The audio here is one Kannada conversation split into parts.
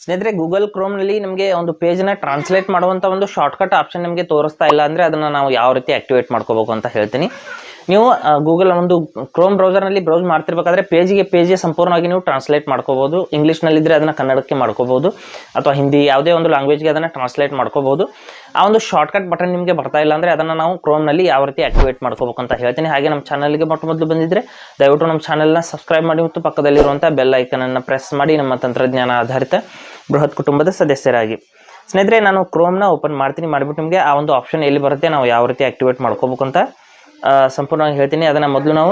ಸ್ನೇಹಿತರೆ, ಗೂಗಲ್ ಕ್ರೋಮ್ನಲ್ಲಿ ನಮಗೆ ಒಂದು ಪೇಜ್ನ ಟ್ರಾನ್ಸ್ಲೇಟ್ ಮಾಡುವಂಥ ಒಂದು ಶಾರ್ಟ್ಕಟ್ ಆಪ್ಷನ್ ನಿಮಗೆ ತೋರಿಸ್ತಾ ಇಲ್ಲ ಅಂದರೆ ಅದನ್ನು ನಾವು ಯಾವ ರೀತಿ ಆಕ್ಟಿವೇಟ್ ಮಾಡ್ಕೋಬೇಕು ಅಂತ ಹೇಳ್ತೀನಿ. ನೀವು ಗೂಗಲ್ ಒಂದು ಕ್ರೋಮ್ ಬ್ರೌಸರ್ನಲ್ಲಿ ಬ್ರೌಸ್ ಮಾಡ್ತಿರ್ಬೇಕಾದ್ರೆ ಪೇಜಿಗೆ ಸಂಪೂರ್ಣವಾಗಿ ನೀವು ಟ್ರಾನ್ಸ್ಲೇಟ್ ಮಾಡ್ಕೋಬೋದು. ಇಂಗ್ಲೀಷ್ನಲ್ಲಿದ್ದರೆ ಅದನ್ನು ಕನ್ನಡಕ್ಕೆ ಮಾಡ್ಕೋಬೋದು, ಅಥವಾ ಹಿಂದಿ ಯಾವುದೇ ಒಂದು ಲ್ಯಾಂಗ್ವೇಜ್ಗೆ ಅದನ್ನು ಟ್ರಾನ್ಸ್ಲೇಟ್ ಮಾಡ್ಕೋಬೋದು. ಆ ಒಂದು ಶಾರ್ಟ್ಕಟ್ ಬಟನ್ ನಿಮಗೆ ಬರ್ತಾ ಇಲ್ಲ ಅಂದರೆ ಅದನ್ನು ನಾವು ಕ್ರೋಮ್ನಲ್ಲಿ ಯಾವ ರೀತಿ ಆಕ್ಟಿವೇಟ್ ಮಾಡ್ಕೋಬೇಕು ಅಂತ ಹೇಳ್ತೀನಿ. ಹಾಗೆ ನಮ್ಮ ಚಾನಲ್ಗೆ ಮೊದಲು ಬಂದಿದ್ದರೆ ದಯವಿಟ್ಟು ನಮ್ಮ ಚಾನಲ್ನ ಸಬ್ಸ್ಕ್ರೈಬ್ ಮಾಡಿ ಮತ್ತು ಪಕ್ಕದಲ್ಲಿರುವಂಥ ಬೆಲ್ ಐಕನನ್ನು ಪ್ರೆಸ್ ಮಾಡಿ ನಮ್ಮ ತಂತ್ರಜ್ಞಾನ ಆಧಾರಿತ ಬೃಹತ್ ಕುಟುಂಬದ ಸದಸ್ಯರಾಗಿ. ಸ್ನೇಹಿತರೆ, ನಾನು ಕ್ರೋಮ್ನ ಓಪನ್ ಮಾಡ್ತೀನಿ. ಮಾಡಿಬಿಟ್ಟು ನಿಮಗೆ ಆ ಒಂದು ಆಪ್ಷನ್ ಎಲ್ಲಿ ಬರುತ್ತೆ, ನಾವು ಯಾವ ರೀತಿ ಆಕ್ಟಿವೇಟ್ ಮಾಡ್ಕೋಬೇಕು ಅಂತ ಸಂಪೂರ್ಣವಾಗಿ ಹೇಳ್ತೀನಿ. ಅದನ್ನು ಮೊದಲು ನಾವು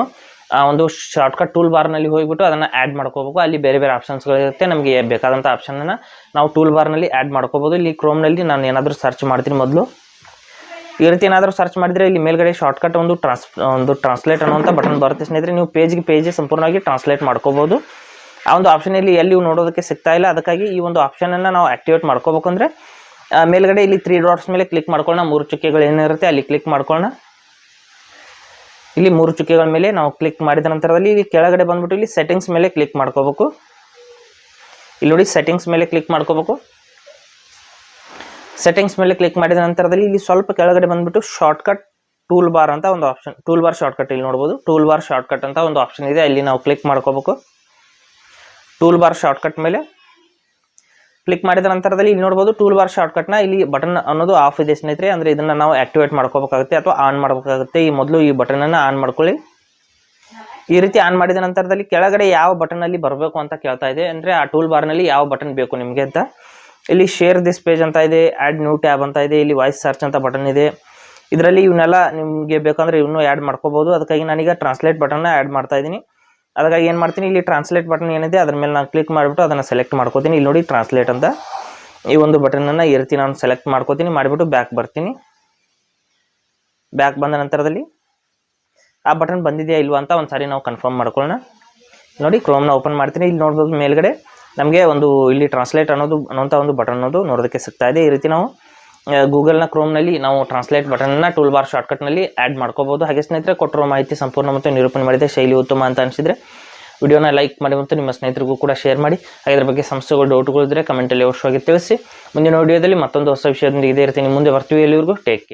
ಒಂದು ಶಾರ್ಟ್ಕಟ್ ಟೂಲ್ ಬಾರ್ನಲ್ಲಿ ಹೋಗಿಬಿಟ್ಟು ಅದನ್ನು ಆ್ಯಡ್ ಮಾಡ್ಕೋಬೇಕು. ಅಲ್ಲಿ ಬೇರೆ ಬೇರೆ ಆಪ್ಷನ್ಸ್ಗಳಿರುತ್ತೆ. ನಮಗೆ ಬೇಕಾದಂಥ ಆಪ್ಷನನ್ನು ನಾವು ಟೂಲ್ ಬಾರ್ನಲ್ಲಿ ಆ್ಯಡ್ ಮಾಡ್ಕೋಬೋದು. ಇಲ್ಲಿ ಕ್ರೋಮ್ನಲ್ಲಿ ನಾನು ಏನಾದರೂ ಸರ್ಚ್ ಮಾಡ್ತೀನಿ. ಮೊದಲು ಈ ರೀತಿ ಏನಾದರೂ ಸರ್ಚ್ ಮಾಡಿದರೆ ಇಲ್ಲಿ ಮೇಲ್ಗಡೆ ಶಾರ್ಟ್ಕಟ್ ಒಂದು ಟ್ರಾನ್ಸ್ಲೇಟ್ ಅನ್ನುವಂಥ ಬಟನ್ ಬರುತ್ತೆ. ಸ್ನೇಹಿತರೆ, ನೀವು ಪೇಜ್ಗೆ ಸಂಪೂರ್ಣವಾಗಿ ಟ್ರಾನ್ಸ್ಲೇಟ್ ಮಾಡ್ಕೋಬೋದು. ಆ ಒಂದು ಆಪ್ಷನ್ ಇಲ್ಲಿ ಎಲ್ಲಿ ನೋಡೋದಕ್ಕೆ ಸಿಗ್ತಾ ಇಲ್ಲ. ಅದಕ್ಕಾಗಿ ಈ ಒಂದು ಆಪ್ಷನನ್ನು ನಾವು ಆಕ್ಟಿವೇಟ್ ಮಾಡ್ಕೋಬೇಕಂದ್ರೆ ಮೇಲ್ಗಡೆ ಇಲ್ಲಿ 3 ಡಾಟ್ಸ್ ಮೇಲೆ ಕ್ಲಿಕ್ ಮಾಡ್ಕೊಳ್ಳೋಣ. 3 ಚುಕ್ಕೆಗಳು ಏನಿರುತ್ತೆ ಅಲ್ಲಿ ಕ್ಲಿಕ್ ಮಾಡ್ಕೊಳ್ಳೋಣ. ಇಲ್ಲಿ 3 ಚುಕ್ಕೆಗಳ ಮೇಲೆ ನಾವು ಕ್ಲಿಕ್ ಮಾಡಿದ ನಂತರದಲ್ಲಿ ಇಲ್ಲಿ ಕೆಳಗಡೆ ಬಂದ್ಬಿಟ್ಟು ಇಲ್ಲಿ ಸೆಟ್ಟಿಂಗ್ಸ್ ಮೇಲೆ ಕ್ಲಿಕ್ ಮಾಡ್ಕೋಬೇಕು. ಇಲ್ಲಿ ನೋಡಿ, ಸೆಟ್ಟಿಂಗ್ಸ್ ಮೇಲೆ ಕ್ಲಿಕ್ ಮಾಡ್ಕೋಬೇಕು. ಸೆಟ್ಟಿಂಗ್ಸ್ ಮೇಲೆ ಕ್ಲಿಕ್ ಮಾಡಿದ ನಂತರದಲ್ಲಿ ಇಲ್ಲಿ ಸ್ವಲ್ಪ ಕೆಳಗಡೆ ಬಂದ್ಬಿಟ್ಟು ಶಾರ್ಟ್ಕಟ್ ಟೂಲ್ ಬಾರ್ ಅಂತ ಒಂದು ಆಪ್ಷನ್, ಟೂಲ್ ಬಾರ್ ಶಾರ್ಟ್ಕಟ್ ಇಲ್ಲಿ ನೋಡ್ಬೋದು. ಟೂಲ್ ಬಾರ್ ಶಾರ್ಟ್ಕಟ್ ಅಂತ ಒಂದು ಆಪ್ಷನ್ ಇದೆ, ಅಲ್ಲಿ ನಾವು ಕ್ಲಿಕ್ ಮಾಡ್ಕೋಬೇಕು. ಟೂಲ್ ಬಾರ್ ಶಾರ್ಟ್ಕಟ್ ಮೇಲೆ ಕ್ಲಿಕ್ ಮಾಡಿದ ನಂತರದಲ್ಲಿ ಇಲ್ಲಿ ನೋಡ್ಬೋದು ಟೂಲ್ ಬಾರ್ ಶಾರ್ಟ್ಕಟ್ನ ಇಲ್ಲಿ ಬಟನ್ ಅನ್ನೋದು ಆಫ್ ಇದೆ ಸ್ನೇಹಿತರೆ. ಅಂದರೆ ಇದನ್ನು ನಾವು ಆಕ್ಟಿವೇಟ್ ಮಾಡ್ಕೋಬೇಕಾಗುತ್ತೆ ಅಥವಾ ಆನ್ ಮಾಡಬೇಕಾಗುತ್ತೆ. ಈ ಮೊದಲು ಈ ಬಟನನ್ನು ಆನ್ ಮಾಡ್ಕೊಳ್ಳಿ. ಈ ರೀತಿ ಆನ್ ಮಾಡಿದ ನಂತರದಲ್ಲಿ ಕೆಳಗಡೆ ಯಾವ ಬಟನಲ್ಲಿ ಬರಬೇಕು ಅಂತ ಕೇಳ್ತಾ ಇದೆ. ಅಂದರೆ ಆ ಟೂಲ್ ಬಾರ್ನಲ್ಲಿ ಯಾವ ಬಟನ್ ಬೇಕು ನಿಮಗೆ ಅಂತ. ಇಲ್ಲಿ ಶೇರ್ ದಿಸ್ ಪೇಜ್ ಅಂತ ಇದೆ, ಆ್ಯಡ್ ನ್ಯೂ ಟ್ಯಾಬ್ ಅಂತ ಇದೆ, ಇಲ್ಲಿ ವಾಯ್ಸ್ ಸರ್ಚ್ ಅಂತ ಬಟನ್ ಇದೆ. ಇದರಲ್ಲಿ ಇವನ್ನೆಲ್ಲ ನಿಮಗೆ ಬೇಕಂದ್ರೆ ಇವನ್ನೂ ಆ್ಯಡ್ ಮಾಡ್ಕೋಬೋದು. ಅದಕ್ಕಾಗಿ ನಾನೀಗ ಟ್ರಾನ್ಸ್ಲೇಟ್ ಬಟನ್ನ ಆ್ಯಡ್ ಮಾಡ್ತಾ ಇದ್ದೀನಿ. ಅದಕ್ಕಾಗಿ ಏನು ಮಾಡ್ತೀನಿ, ಇಲ್ಲಿ ಟ್ರಾನ್ಸ್ಲೇಟ್ ಬಟನ್ ಏನಿದೆ ಅದ್ರ ಮೇಲೆ ನಾನು ಕ್ಲಿಕ್ ಮಾಡಿಬಿಟ್ಟು ಅದನ್ನು ಸೆಲೆಕ್ಟ್ ಮಾಡ್ಕೋತೀನಿ. ಇಲ್ಲಿ ನೋಡಿ ಟ್ರಾನ್ಸ್ಲೇಟ್ ಅಂತ ಈ ಒಂದು ಬಟನನ್ನು ಈ ರೀತಿ ನಾನು ಸೆಲೆಕ್ಟ್ ಮಾಡ್ಕೋತೀನಿ. ಮಾಡಿಬಿಟ್ಟು ಬ್ಯಾಕ್ ಬರ್ತೀನಿ. ಬ್ಯಾಕ್ ಬಂದ ನಂತರದಲ್ಲಿ ಆ ಬಟನ್ ಬಂದಿದೆಯಾ ಇಲ್ವಾ ಅಂತ ಒಂದು ಸಾರಿ ನಾವು ಕನ್ಫರ್ಮ್ ಮಾಡ್ಕೊಳ್ಳೋಣ. ನೋಡಿ, ಕ್ರೋಮ್ನ ಓಪನ್ ಮಾಡ್ತೀನಿ. ಇಲ್ಲಿ ನೋಡ್ಬೋದು ಮೇಲ್ಗಡೆ ನಮಗೆ ಒಂದು ಇಲ್ಲಿ ಟ್ರಾನ್ಸ್ಲೇಟ್ ಅನ್ನೋಂಥ ಒಂದು ಬಟನ್ ಅನ್ನೋದು ನೋಡೋದಕ್ಕೆ ಸಿಗ್ತಾ ಇದೆ. ಈ ರೀತಿ ನಾವು ಗೂಗಲ್ನ ಕ್ರೋಮ್ನಲ್ಲಿ ನಾವು ಟ್ರಾನ್ಸ್ಲೇಟ್ ಬಟನ್ನ ಟೂಲ್ ಬಾರ್ ಶಾರ್ಟ್ಕಟ್ನಲ್ಲಿ ಆ್ಯಡ್ ಮಾಡ್ಕೋಬೋದು. ಹಾಗೆ ಸ್ನೇಹಿತರೆ, ಕೊಟ್ಟಿರೋ ಮಾಹಿತಿ ಸಂಪೂರ್ಣ ಮತ್ತು ನಿರೂಪಣೆ ಮಾಡಿದೆ, ಶೈಲಿ ಉತ್ತಮ ಅಂತ ಅನಿಸಿದರೆ ವಿಡಿಯೋನ ಲೈಕ್ ಮಾಡಿ ಮತ್ತು ನಿಮ್ಮ ಸ್ನೇಹಿತರಿಗೂ ಕೂಡ ಶೇರ್ ಮಾಡಿ. ಹಾಗೆ ಇದರ ಬಗ್ಗೆ ಸಮಸ್ಯೆಗಳು ಡೌಟ್ಗಳಿದ್ದರೆ ಕಮೆಂಟಲ್ಲಿ ಅವಶ್ಯವಾಗಿ ತಿಳಿಸಿ. ಮುಂದಿನ ವಿಡಿಯೋದಲ್ಲಿ ಮತ್ತೊಂದು ಹೊಸ ವಿಷಯದೊಂದಿಗೆ ಇದೇ ರೀತಿ ನಿಮ್ಮ ಮುಂದೆ ಬರ್ತೀವಿ. ಎಲ್ಲಿವರೆಗೂ ಟೇಕ್ ಕೇರ್.